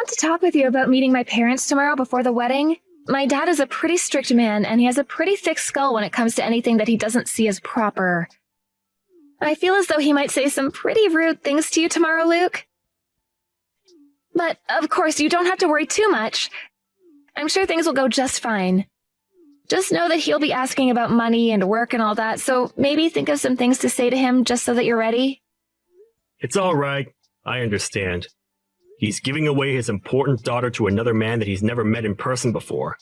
want to talk with you about meeting my parents tomorrow before the wedding. My dad is a pretty strict man, and he has a pretty thick skull when it comes to anything that he doesn't see as proper. I feel as though he might say some pretty rude things to you tomorrow, Luke. But, of course, you don't have to worry too much. I'm sure things will go just fine. Just know that he'll be asking about money and work and all that, so maybe think of some things to say to him just so that you're ready. It's all right. I understand. He's giving away his important daughter to another man that he's never met in person before,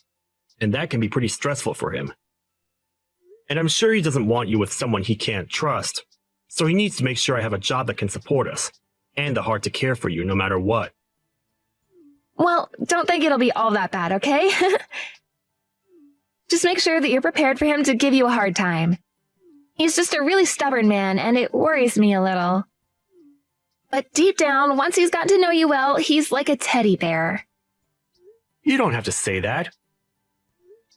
and that can be pretty stressful for him. And I'm sure he doesn't want you with someone he can't trust, so he needs to make sure I have a job that can support us, and the heart to care for you no matter what. Well, don't think it'll be all that bad, okay? Just make sure that you're prepared for him to give you a hard time. He's just a really stubborn man, and it worries me a little. But deep down, once he's gotten to know you well, he's like a teddy bear. You don't have to say that.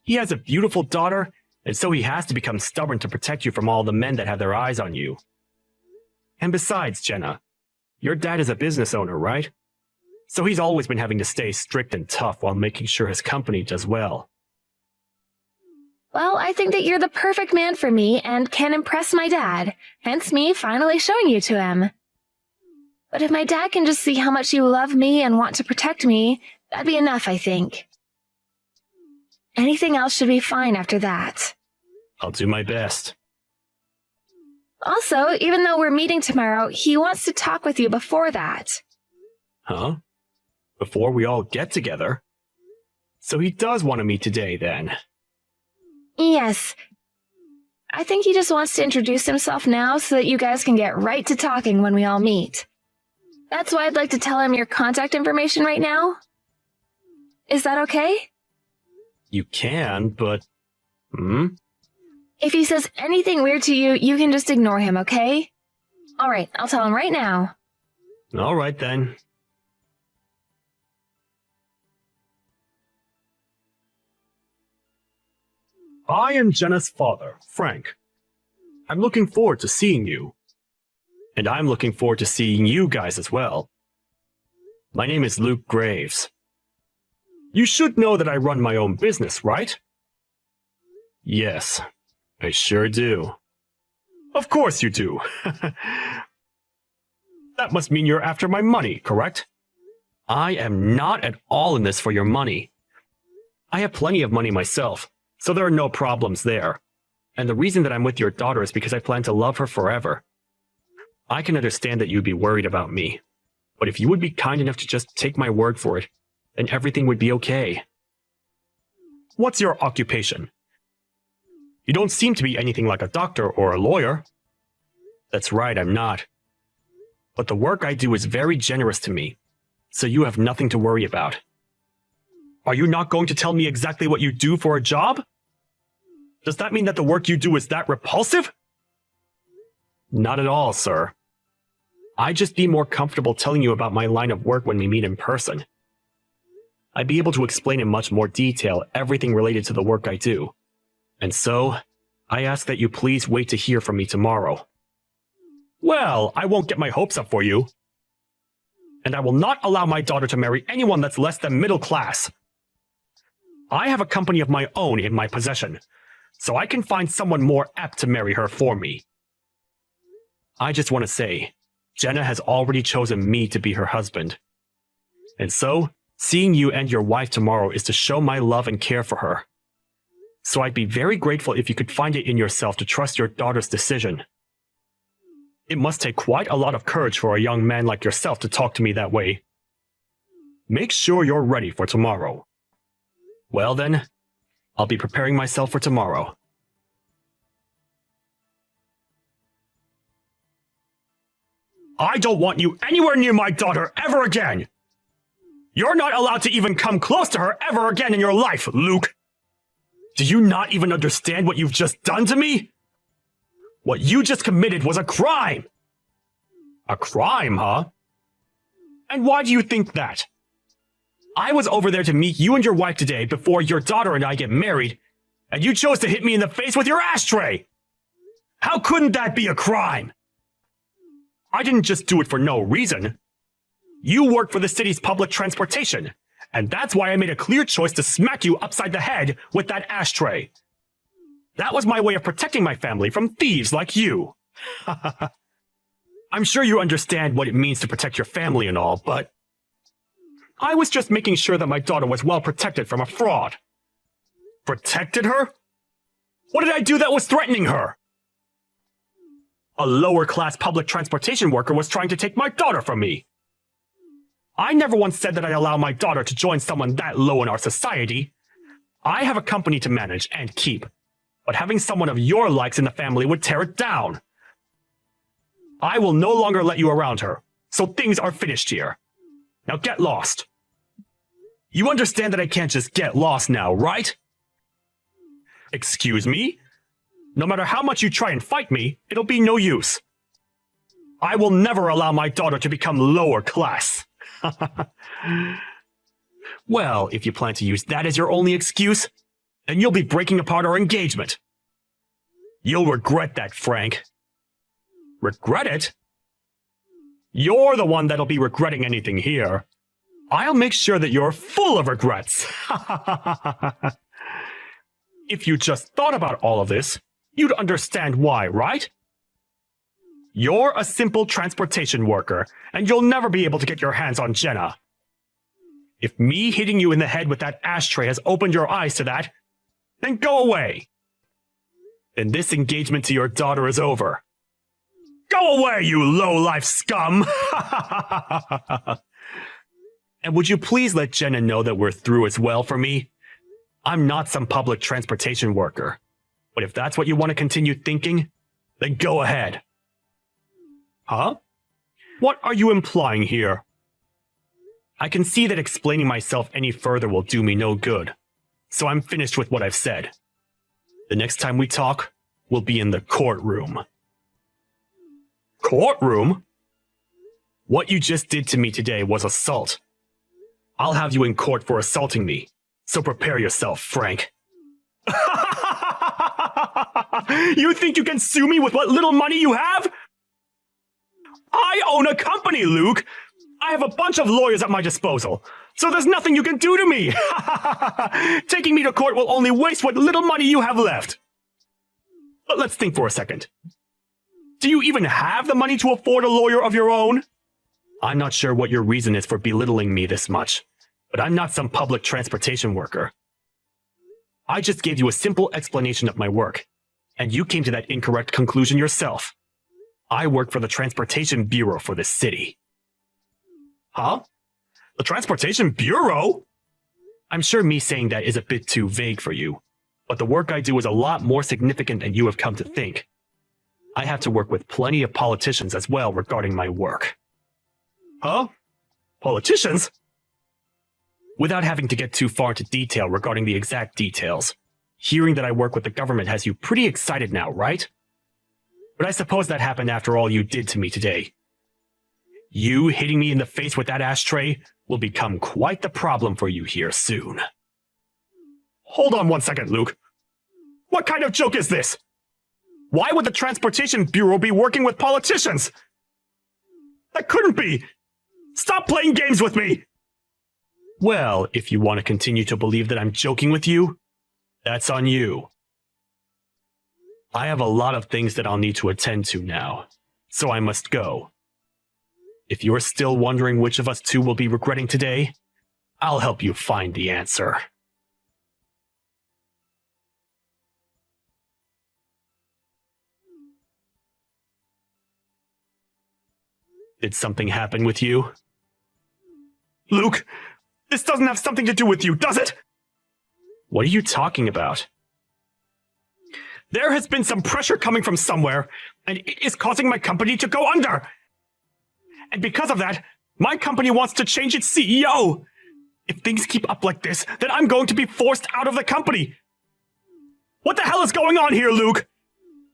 He has a beautiful daughter, and so he has to become stubborn to protect you from all the men that have their eyes on you. And besides, Jenna, your dad is a business owner, right? So he's always been having to stay strict and tough while making sure his company does well. Well, I think that you're the perfect man for me and can impress my dad, hence me finally showing you to him. But if my dad can just see how much you love me and want to protect me, that'd be enough, I think. Anything else should be fine after that. I'll do my best. Also, even though we're meeting tomorrow, he wants to talk with you before that. Huh? Before we all get together? So he does want to meet today, then? Yes. I think he just wants to introduce himself now so that you guys can get right to talking when we all meet. That's why I'd like to tell him your contact information right now. Is that okay? You can, but... If he says anything weird to you, you can just ignore him, okay? Alright, I'll tell him right now. Alright then. I am Jenna's father, Frank. I'm looking forward to seeing you. And I'm looking forward to seeing you guys as well. My name is Luke Graves. You should know that I run my own business, right? Yes, I sure do. Of course you do. That must mean you're after my money, correct? I am not at all in this for your money. I have plenty of money myself, so there are no problems there. And the reason that I'm with your daughter is because I plan to love her forever. I can understand that you'd be worried about me, but if you would be kind enough to just take my word for it, then everything would be okay. What's your occupation? You don't seem to be anything like a doctor or a lawyer. That's right, I'm not. But the work I do is very generous to me, so you have nothing to worry about. Are you not going to tell me exactly what you do for a job? Does that mean that the work you do is that repulsive? Not at all, sir. I'd just be more comfortable telling you about my line of work when we meet in person. I'd be able to explain in much more detail everything related to the work I do. And so, I ask that you please wait to hear from me tomorrow. Well, I won't get my hopes up for you. And I will not allow my daughter to marry anyone that's less than middle class. I have a company of my own in my possession, so I can find someone more apt to marry her for me. I just want to say, Jenna has already chosen me to be her husband. And so, seeing you and your wife tomorrow is to show my love and care for her. So I'd be very grateful if you could find it in yourself to trust your daughter's decision. It must take quite a lot of courage for a young man like yourself to talk to me that way. Make sure you're ready for tomorrow. Well then, I'll be preparing myself for tomorrow. I don't want you anywhere near my daughter ever again! You're not allowed to even come close to her ever again in your life, Luke! Do you not even understand what you've just done to me? What you just committed was a crime! A crime, huh? And why do you think that? I was over there to meet you and your wife today before your daughter and I get married, and you chose to hit me in the face with your ashtray! How couldn't that be a crime? I didn't just do it for no reason. You work for the city's public transportation, and that's why I made a clear choice to smack you upside the head with that ashtray. That was my way of protecting my family from thieves like you. I'm sure you understand what it means to protect your family and all, but I was just making sure that my daughter was well protected from a fraud. Protected her? What did I do that was threatening her? A lower-class public transportation worker was trying to take my daughter from me. I never once said that I'd allow my daughter to join someone that low in our society. I have a company to manage and keep, but having someone of your likes in the family would tear it down. I will no longer let you around her, so things are finished here. Now get lost. You understand that I can't just get lost now, right? Excuse me? No matter how much you try and fight me, it'll be no use. I will never allow my daughter to become lower class. Well, if you plan to use that as your only excuse, then you'll be breaking apart our engagement. You'll regret that, Frank. Regret it? You're the one that'll be regretting anything here. I'll make sure that you're full of regrets. If you just thought about all of this, you'd understand why, right? You're a simple transportation worker, and you'll never be able to get your hands on Jenna. If me hitting you in the head with that ashtray has opened your eyes to that, then go away. Then this engagement to your daughter is over. Go away, you low-life scum! And would you please let Jenna know that we're through as well for me? I'm not some public transportation worker. But if that's what you want to continue thinking, then go ahead. Huh? What are you implying here? I can see that explaining myself any further will do me no good. So I'm finished with what I've said. The next time we talk, we'll be in the courtroom. Courtroom? What you just did to me today was assault. I'll have you in court for assaulting me, so prepare yourself, Frank. You think you can sue me with what little money you have? I own a company, Luke. I have a bunch of lawyers at my disposal, so there's nothing you can do to me. Taking me to court will only waste what little money you have left. But let's think for a second. Do you even have the money to afford a lawyer of your own? I'm not sure what your reason is for belittling me this much, but I'm not some public transportation worker. I just gave you a simple explanation of my work, and you came to that incorrect conclusion yourself. I work for the Transportation Bureau for this city. Huh? The Transportation Bureau? I'm sure me saying that is a bit too vague for you, but the work I do is a lot more significant than you have come to think. I have to work with plenty of politicians as well regarding my work. Huh? Politicians? Without having to get too far into detail regarding the exact details, hearing that I work with the government has you pretty excited now, right? But I suppose that happened after all you did to me today. You hitting me in the face with that ashtray will become quite the problem for you here soon. Hold on one second, Luke. What kind of joke is this? Why would the Transportation Bureau be working with politicians? That couldn't be! Stop playing games with me! Well, if you want to continue to believe that I'm joking with you, that's on you. I have a lot of things that I'll need to attend to now, so I must go. If you're still wondering which of us two will be regretting today, I'll help you find the answer. Did something happen with you? Luke, this doesn't have something to do with you, does it? What are you talking about? There has been some pressure coming from somewhere, and it is causing my company to go under. And because of that, my company wants to change its CEO. If things keep up like this, then I'm going to be forced out of the company. What the hell is going on here, Luke?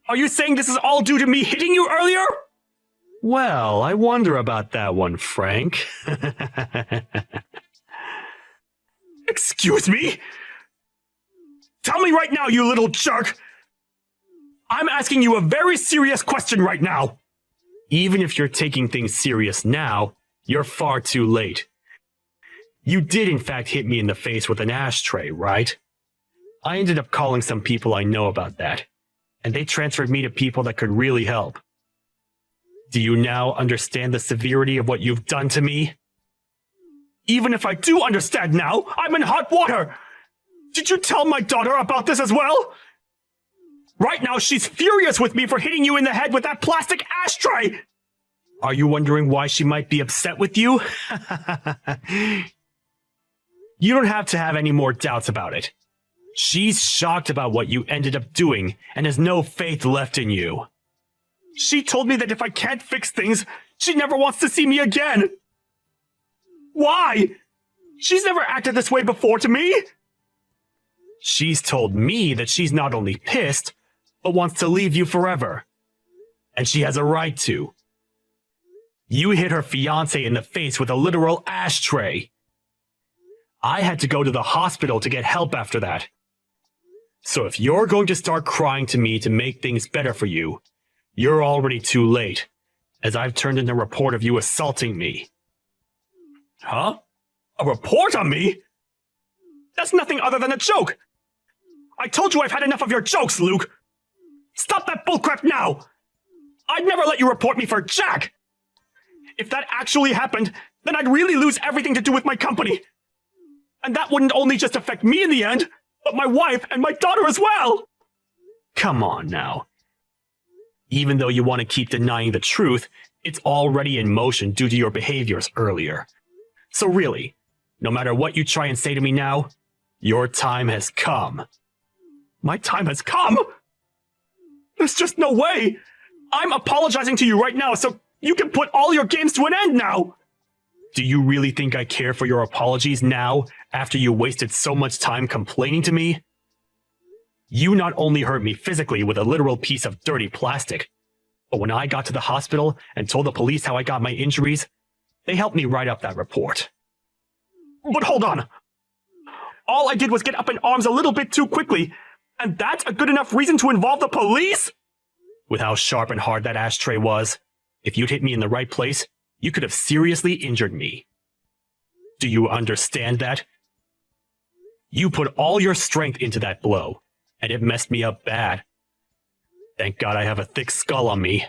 Are you saying this is all due to me hitting you earlier? Well, I wonder about that one, Frank. Excuse me? Tell me right now, you little jerk! I'm asking you a very serious question right now. Even if you're taking things serious now, You're far too late. You did in fact hit me in the face with an ashtray, right? I ended up calling some people I know about that, and they transferred me to people that could really help. Do you now understand the severity of what you've done to me? Even if I do understand now, I'm in hot water! Did you tell my daughter about this as well? Right now she's furious with me for hitting you in the head with that plastic ashtray! Are you wondering why she might be upset with you? You don't have to have any more doubts about it. She's shocked about what you ended up doing and has no faith left in you. She told me that if I can't fix things, she never wants to see me again. Why? She's never acted this way before to me. She's told me that she's not only pissed, but wants to leave you forever. And she has a right to. You hit her fiancé in the face with a literal ashtray. I had to go to the hospital to get help after that. So if you're going to start crying to me to make things better for you, you're already too late, as I've turned in a report of you assaulting me. Huh? A report on me? That's nothing other than a joke! I told you I've had enough of your jokes, Luke! Stop that bullcrap now! I'd never let you report me for Jack! If that actually happened, then I'd really lose everything to do with my company. And that wouldn't only just affect me in the end, but my wife and my daughter as well! Come on now. Even though you want to keep denying the truth, it's already in motion due to your behaviors earlier. So really, no matter what you try and say to me now, your time has come. My time has come? There's just no way! I'm apologizing to you right now so you can put all your games to an end now! Do you really think I care for your apologies now, after you wasted so much time complaining to me? You not only hurt me physically with a literal piece of dirty plastic, but when I got to the hospital and told the police how I got my injuries, they helped me write up that report. But hold on! All I did was get up in arms a little bit too quickly, and that's a good enough reason to involve the police? With how sharp and hard that ashtray was, if you'd hit me in the right place, you could have seriously injured me. Do you understand that? You put all your strength into that blow, and it messed me up bad. Thank God I have a thick skull on me.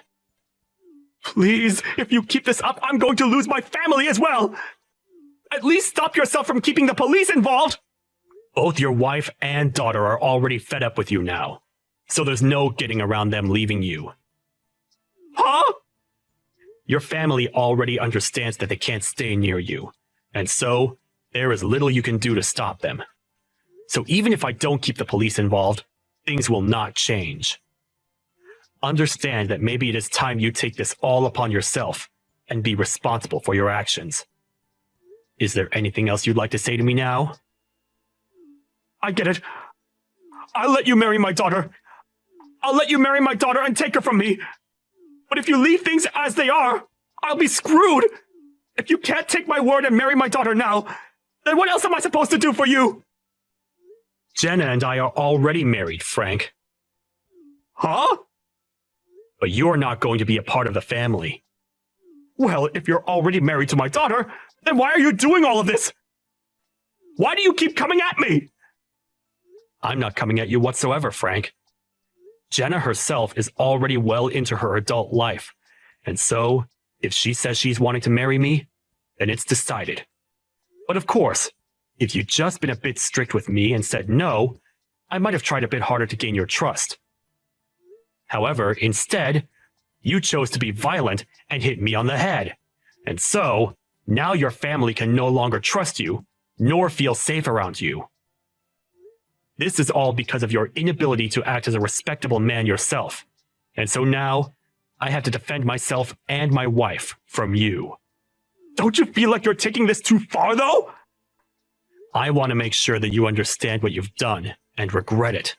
Please, if you keep this up, I'm going to lose my family as well! At least stop yourself from keeping the police involved! Both your wife and daughter are already fed up with you now, so there's no getting around them leaving you. Huh? Your family already understands that they can't stay near you, and so there is little you can do to stop them. So even if I don't keep the police involved, things will not change. Understand that maybe it is time you take this all upon yourself and be responsible for your actions. Is there anything else you'd like to say to me now? I get it. I'll let you marry my daughter. I'll let you marry my daughter and take her from me. But if you leave things as they are, I'll be screwed. If you can't take my word and marry my daughter now, then what else am I supposed to do for you? Jenna and I are already married, Frank. Huh? But you're not going to be a part of the family. Well, if you're already married to my daughter, then why are you doing all of this? Why do you keep coming at me? I'm not coming at you whatsoever, Frank. Jenna herself is already well into her adult life, and so, if she says she's wanting to marry me, then it's decided. But of course, if you'd just been a bit strict with me and said no, I might have tried a bit harder to gain your trust. However, instead, you chose to be violent and hit me on the head. And so, now your family can no longer trust you, nor feel safe around you. This is all because of your inability to act as a respectable man yourself. And so now, I have to defend myself and my wife from you. Don't you feel like you're taking this too far, though? I want to make sure that you understand what you've done and regret it.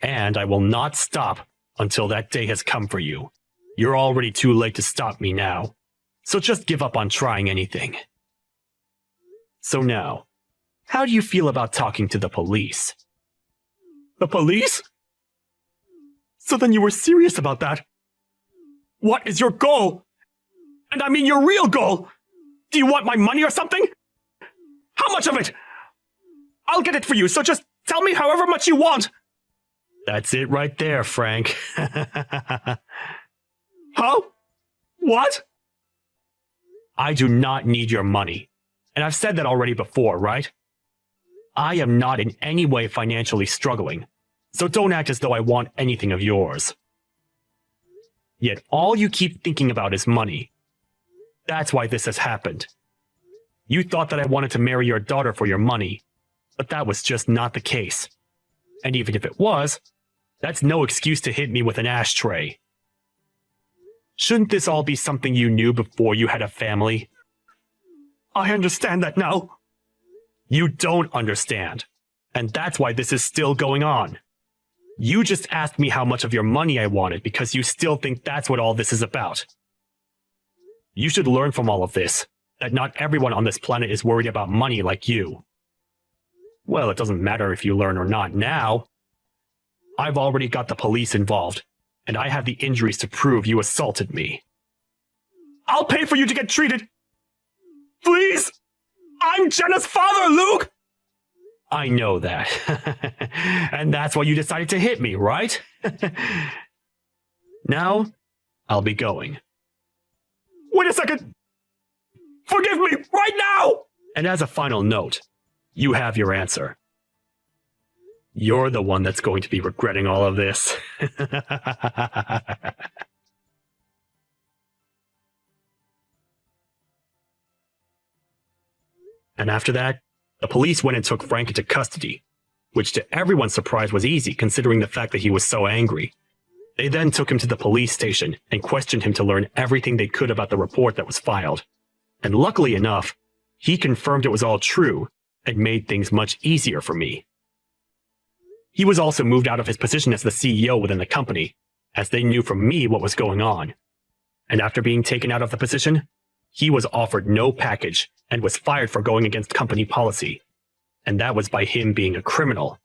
And I will not stop until that day has come for you. You're already too late to stop me now, so just give up on trying anything. So now, how do you feel about talking to the police? The police? So then you were serious about that? What is your goal? And I mean your real goal. Do you want my money or something? How much of it? I'll get it for you, so just tell me however much you want. That's it right there, Frank. Huh? What? I do not need your money. And I've said that already before, right? I am not in any way financially struggling, so don't act as though I want anything of yours. Yet all you keep thinking about is money. That's why this has happened. You thought that I wanted to marry your daughter for your money, but that was just not the case. And even if it was, that's no excuse to hit me with an ashtray. Shouldn't this all be something you knew before you had a family? I understand that now. You don't understand, and that's why this is still going on. You just asked me how much of your money I wanted because you still think that's what all this is about. You should learn from all of this, that not everyone on this planet is worried about money like you. Well, it doesn't matter if you learn or not now. I've already got the police involved, and I have the injuries to prove you assaulted me. I'll pay for you to get treated! Please! I'm Jenna's father, Luke! I know that. And that's why you decided to hit me, right? Now, I'll be going. Wait a second! Forgive me, right now! And as a final note, you have your answer. You're the one that's going to be regretting all of this. And after that, the police went and took Frank into custody, which to everyone's surprise was easy considering the fact that he was so angry. They then took him to the police station and questioned him to learn everything they could about the report that was filed. And luckily enough, he confirmed it was all true and made things much easier for me. He was also moved out of his position as the CEO within the company, as they knew from me what was going on. And after being taken out of the position, he was offered no package and was fired for going against company policy. And that was by him being a criminal.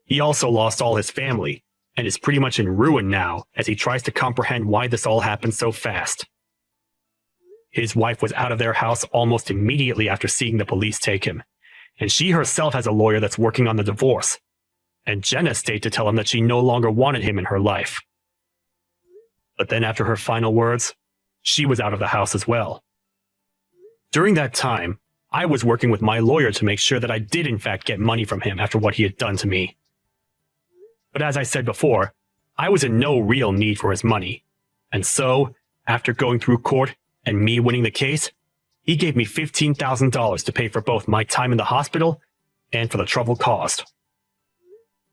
He also lost all his family and is pretty much in ruin now as he tries to comprehend why this all happened so fast. His wife was out of their house almost immediately after seeing the police take him, and she herself has a lawyer that's working on the divorce, and Jenna stayed to tell him that she no longer wanted him in her life. But then after her final words, she was out of the house as well. During that time, I was working with my lawyer to make sure that I did in fact get money from him after what he had done to me. But as I said before, I was in no real need for his money, and so, after going through court and me winning the case, he gave me $15,000 to pay for both my time in the hospital and for the trouble caused.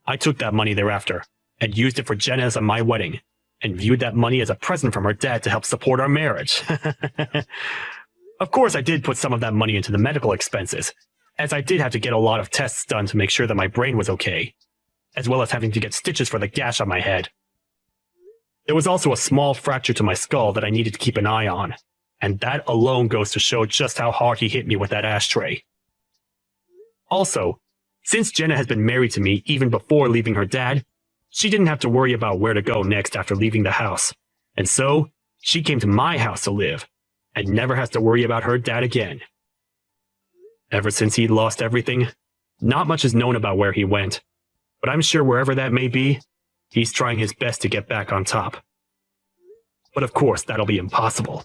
I took that money thereafter and used it for Jenna's and my wedding, and viewed that money as a present from her dad to help support our marriage. Of course, I did put some of that money into the medical expenses, as I did have to get a lot of tests done to make sure that my brain was okay, as well as having to get stitches for the gash on my head. There was also a small fracture to my skull that I needed to keep an eye on, and that alone goes to show just how hard he hit me with that ashtray. Also, since Jenna has been married to me even before leaving her dad, she didn't have to worry about where to go next after leaving the house, and so she came to my house to live, and never has to worry about her dad again. Ever since he'd lost everything, not much is known about where he went, but I'm sure wherever that may be, he's trying his best to get back on top. But of course, that'll be impossible.